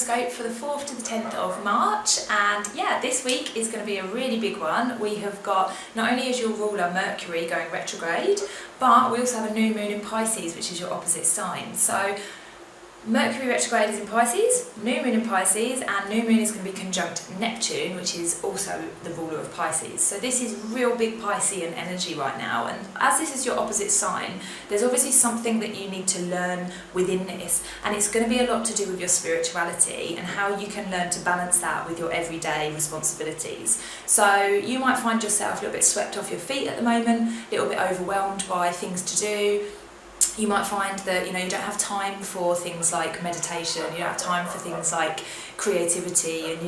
horoscope for the 4th to the 10th of March, and yeah, this week is going to be a really big one. We have got, not only is your ruler Mercury going retrograde, but we also have a new moon in Pisces, which is your opposite sign. So Mercury retrograde is in Pisces, new moon in Pisces, and new moon is going to be conjunct Neptune, which is also the ruler of Pisces. So this is real big Piscean energy right now, and as this is your opposite sign, there's obviously something that you need to learn within this, and it's going to be a lot to do with your spirituality and how you can learn to balance that with your everyday responsibilities. So you might find yourself a little bit swept off your feet at the moment, a little bit overwhelmed by things to do. You might find that you don't have time for things like meditation, you don't have time for things like creativity, and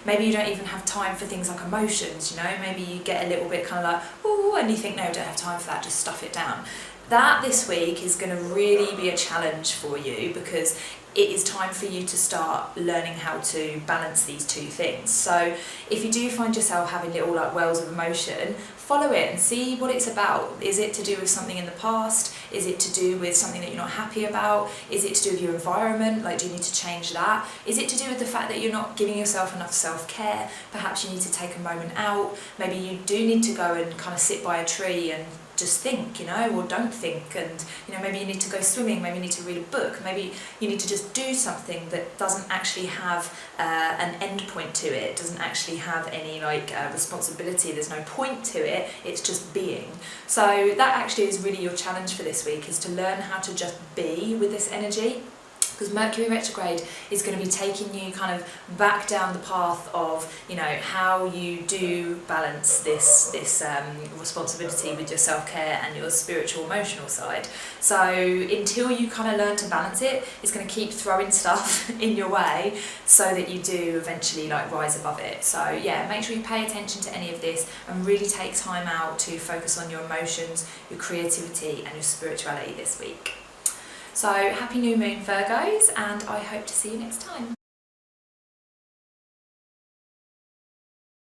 maybe you don't even have time for things like emotions, maybe you get a little bit kind of like, oh, and you think, no, I don't have time for that, just stuff it down. That this week is going to really be a challenge for you, because it is time for you to start learning how to balance these two things. So if you do find yourself having little like wells of emotion, follow it and see what it's about. Is it to do with something in the past? Is it to do with something that you're not happy about? Is it to do with your environment? Like, do you need to change that? Is it to do with the fact that you're not giving yourself enough self-care? Perhaps you need to take a moment out. Maybe you do need to go and kind of sit by a tree and just think, or don't think, and maybe you need to go swimming, maybe you need to read a book, maybe you need to just do something that doesn't actually have an end point to it, doesn't actually have any responsibility, there's no point to it, it's just being. So that actually is really your challenge for this week, is to learn how to just be with this energy. Because Mercury retrograde is going to be taking you kind of back down the path of, how you do balance this responsibility with your self-care and your spiritual, emotional side. So until you kind of learn to balance it, it's going to keep throwing stuff in your way so that you do eventually rise above it. So yeah, make sure you pay attention to any of this and really take time out to focus on your emotions, your creativity and your spirituality this week. So happy new moon, Virgos, and I hope to see you next time.